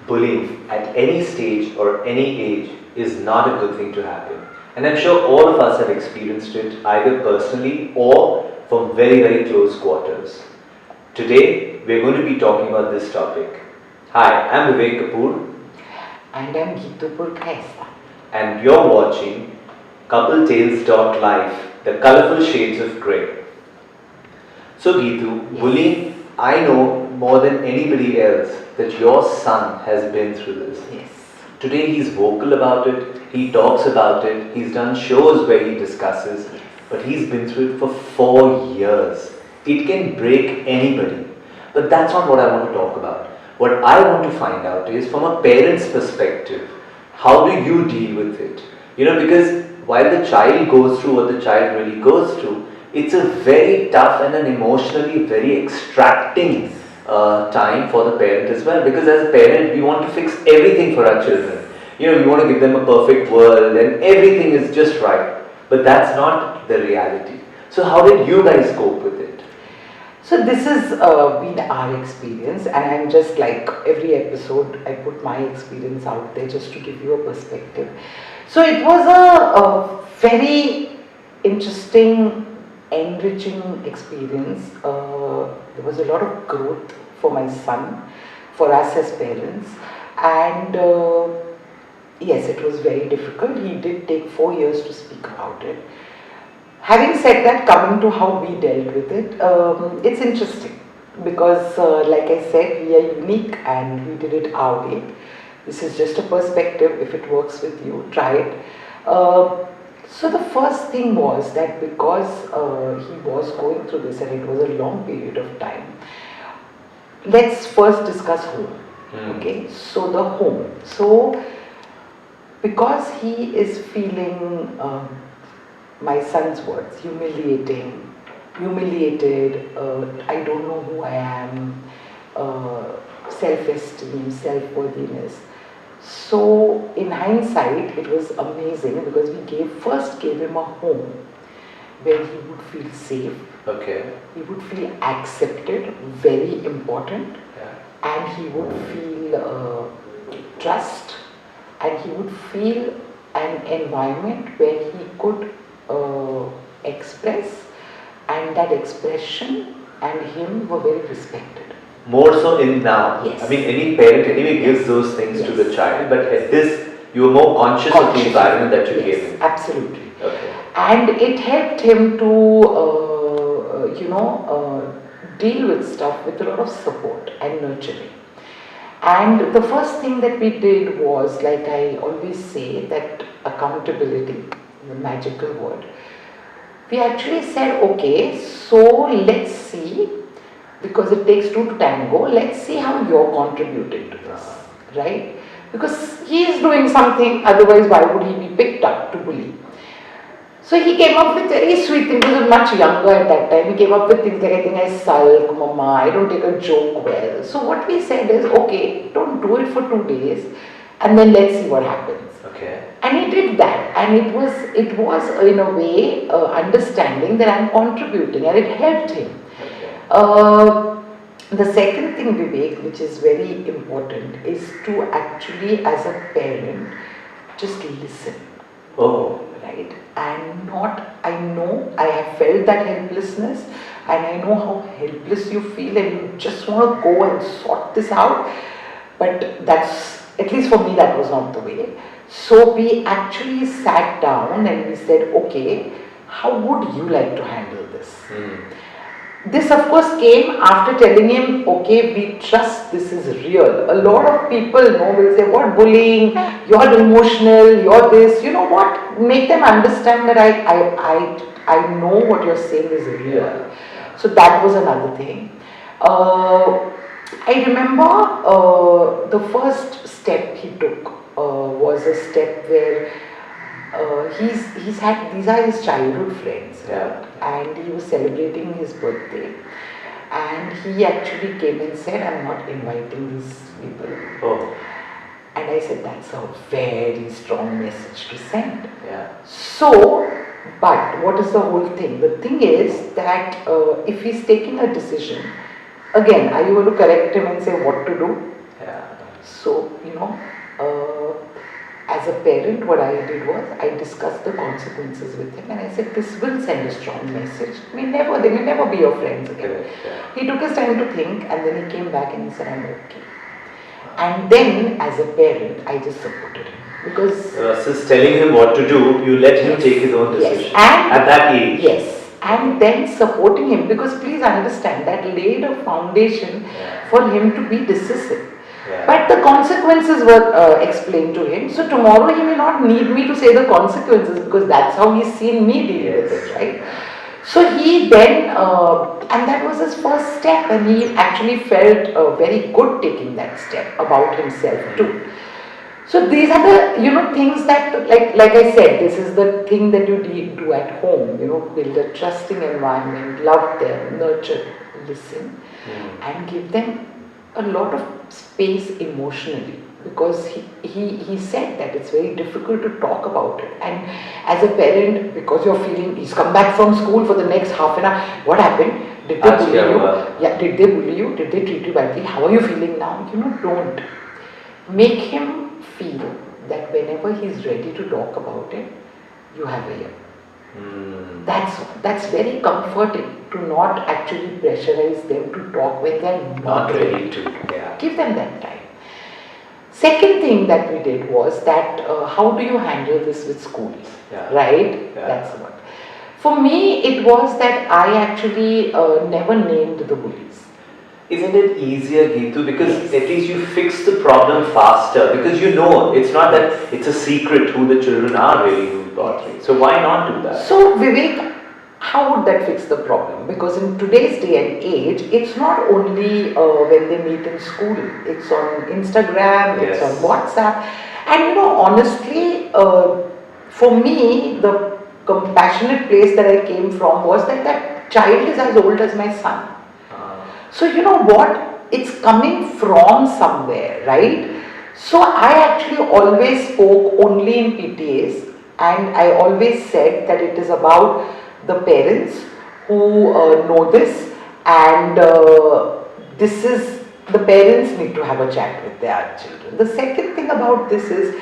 Bullying at any stage or any age is not a good thing to happen. And I'm sure all of us have experienced it either personally or from very, very close quarters. Today, we're going to be talking about this topic. Hi, I'm Vivek Kapoor, And I'm Geetu Purkaisa. and you're watching Couple Tales Life, the colorful shades of grey. So, Geetu, Yes. bullying, I know more than anybody else that your son has been through this. Yes. Today he's vocal about it, he talks about it, he's done shows where he discusses, but he's been through it for 4 years. It can break anybody. But that's not what I want to talk about. What I want to find out is from a parent's perspective, how do you deal with it? Because while the child goes through what the child really goes through, it's a very tough and an emotionally very extracting time for the parent as well, because as a parent we want to fix everything for our children. We want to give them a perfect world and everything is just right, but that's not the reality. So how did you guys cope with it? So this has been our experience, and I'm just like every episode, I put my experience out there just to give you a perspective. So it was a very interesting, enriching experience. There was a lot of growth for my son, for us as parents, and yes, it was very difficult. He did take 4 years to speak about it. Having said that, coming to how we dealt with it, it's interesting because, like I said, we are unique and we did it our way. This is just a perspective. If it works with you, try it. So the first thing was that because he was going through this and it was a long period of time, let's first discuss home. Okay, so the home. So because he is feeling my son's words, humiliated, I don't know who I am, self-esteem, self-worthiness. So in hindsight, it was amazing because we first gave him a home where he would feel safe, Okay. he would feel accepted, very important, Yeah. and he would feel trust, and he would feel an environment where he could express, and that expression and him were very respected. More so in now. Yes. I mean, any parent anyway gives those things to the child, but at this, you were more conscious of the environment that you gave him. Absolutely. Okay. And it helped him to, deal with stuff with a lot of support and nurturing. And the first thing that we did was, like I always say, that accountability, the magical word. We actually said, okay, so let's see, because it takes two to tango, let's see how you're contributing to this, right? Because he is doing something, otherwise why would he be picked up to bully? So he came up with very sweet things. He was much younger at that time. He came up with things like, I think I sulk, mama, I don't take a joke well. So what we said is, okay, don't do it for 2 days and then let's see what happens. Okay. And he did that, and it was in a way understanding that I'm contributing, and it helped him. Okay. The second thing, Vivek, which is very important, is to actually, as a parent, just listen. Oh. Right? And not, I know, I have felt that helplessness, and I know how helpless you feel, and you just want to go and sort this out. But that's, at least for me, that was not the way. So we actually sat down and we said, okay, how would you like to handle this? This of course came after telling him, okay, we trust this is real. A lot of people will say, what bullying, you're emotional, you're this, you know what, make them understand that I know what you're saying is real. So that was another thing. I remember the first step he took was a step where these are his childhood friends, Yeah. and he was celebrating his birthday, and he actually came and said, I'm not inviting these people. Oh. And I said, that's a very strong message to send. Yeah. So, but what is the whole thing? The thing is that if he's taking a decision, again, are you going to correct him and say what to do? Yeah. So, as a parent, what I did was I discussed the consequences with him, and I said, this will send a strong message. They may never be your friends again. Correct, yeah. He took his time to think, and then he came back and he said, I'm okay. And then, as a parent, I just supported him because Versus telling him what to do, you let him take his own decision at that age. Yes, and then supporting him, because please understand that laid a foundation for him to be decisive. Yeah. But the consequences were explained to him. So tomorrow he may not need me to say the consequences, because that's how he's seen me deal with it, right? So he then, and that was his first step, and he actually felt very good taking that step about himself too. So these are the things that, like I said, this is the thing that you do at home. Build a trusting environment, love them, nurture, listen, and give them a lot of space emotionally, because he said that it's very difficult to talk about it. And as a parent, because you're feeling he's come back from school for the next half an hour, what happened? Did they bully you? Yeah, did they bully you? Did they treat you badly? How are you feeling now? Don't. Make him feel that whenever he's ready to talk about it, you have a ear. That's very comforting, to not actually pressurize them to talk when they're not ready to. Yeah. Give them that time. Second thing that we did was that how do you handle this with schools, right? Yeah. That's what. For me, it was that I actually never named the bullies. Isn't it easier, Geetu? Because at least you fix the problem faster. Because it's not that it's a secret who the children are really who's bothering. So why not do that? So Vivek, how would that fix the problem? Because in today's day and age, it's not only when they meet in school. It's on Instagram, it's on WhatsApp. And honestly, for me, the compassionate place that I came from was that child is as old as my son. So you know what? It's coming from somewhere, right? So I actually always spoke only in PTAs, and I always said that it is about the parents who know this, and this is the parents need to have a chat with their children. The second thing about this is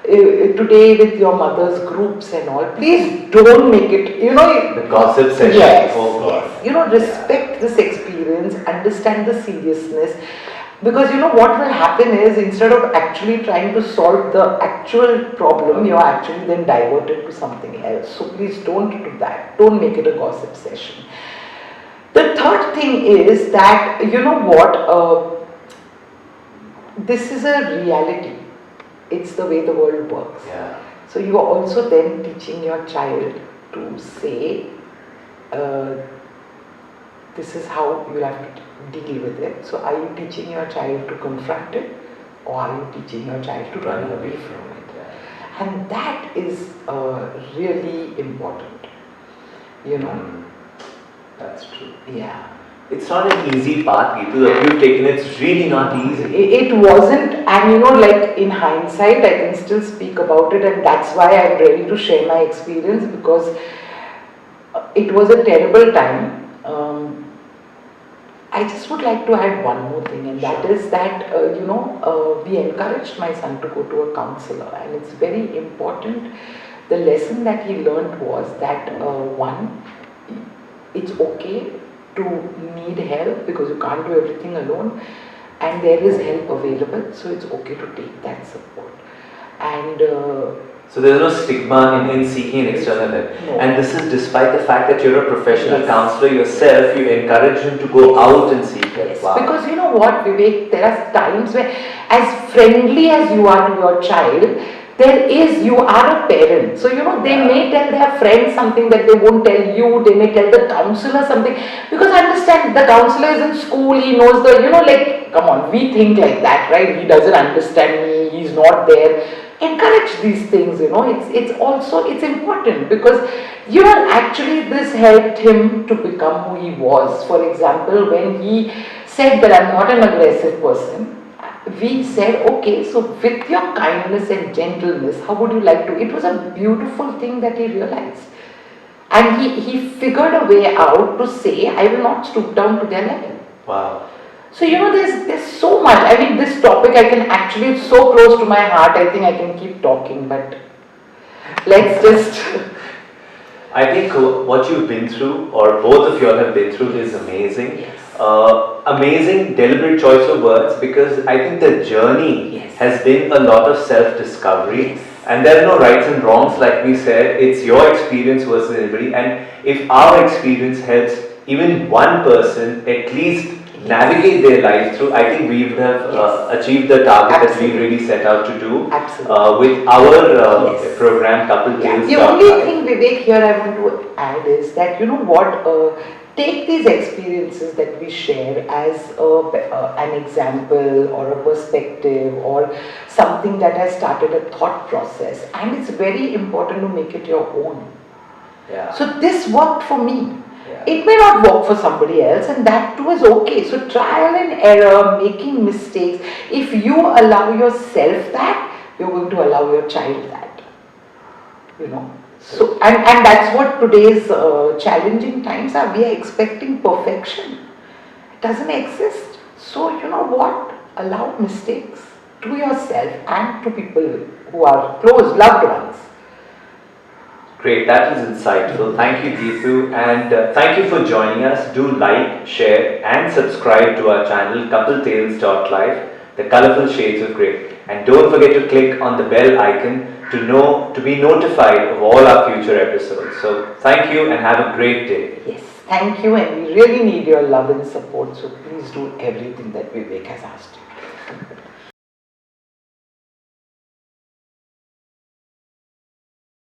today with your mother's groups and all, please don't make it, the gossip session. Yes, yes. Respect this experience, understand the seriousness, because what will happen is, instead of actually trying to solve the actual problem, you're actually then diverted to something else. So please don't do that. Don't make it a gossip session. The third thing is that, this is a reality. It's the way the world works. Yeah. So you are also then teaching your child to say, this is how you have to deal with it. So are you teaching your child to confront it, or are you teaching your child to run away from it? And that is really important. That's true. Yeah. It's not an easy path, Geetu, that you've taken. It's really not easy. It wasn't, and in hindsight, I can still speak about it, and that's why I'm ready to share my experience, because it was a terrible time. I just would like to add one more thing, and that is that, we encouraged my son to go to a counselor, and it's very important. The lesson that he learned was that, one, it's okay to need help, because you can't do everything alone, and there is help available, so it's okay to take that support. And so there's no stigma in seeking an external help. No. And this is despite the fact that you're a professional counselor yourself, you encourage him to go out and seek help. Yes. Wow. Because you know what, Vivek, there are times where, as friendly as you are to your child, you are a parent. So, they may tell their friend something that they won't tell you, they may tell the counselor something. Because understand, the counselor is in school, he knows come on, we think like that, right? He doesn't understand me, he's not there. Encourage these things, it's important, because, actually this helped him to become who he was. For example, when he said that I'm not an aggressive person, we said, okay, so with your kindness and gentleness, how would you like to? It was a beautiful thing that he realized. And he figured a way out to say, I will not stoop down to their level. Wow. So there's so much. I mean, this topic I can actually, it's so close to my heart. I think I can keep talking, but let's just. I think what you've been through, or both of you all have been through, is amazing. Yes. Amazing, deliberate choice of words, because I think the journey Yes. has been a lot of self-discovery. Yes. And there are no rights and wrongs, like we said. It's your experience versus anybody. And if our experience helps even one person at least navigate their life through, I think we would have achieved the target that we really set out to do with our program Couple Tales. The only thing, Vivek, here I want to add is that take these experiences that we share as an example or a perspective or something that has started a thought process, and it's very important to make it your own. Yeah. So this worked for me. Yeah. It may not work for somebody else, and that too is okay. So trial and error, making mistakes. If you allow yourself that, you're going to allow your child that. So and that's what today's challenging times are. We are expecting perfection. It doesn't exist. So you know what? Allow mistakes to yourself and to people who are close, loved ones. Great, that was insightful. Thank you, Geetu, and thank you for joining us. Do like, share, and subscribe to our channel, CoupleTales.life, the colorful shades of grey. And don't forget to click on the bell icon to be notified of all our future episodes. So thank you and have a great day. Yes, thank you, and we really need your love and support. So please do everything that Vivek has asked you.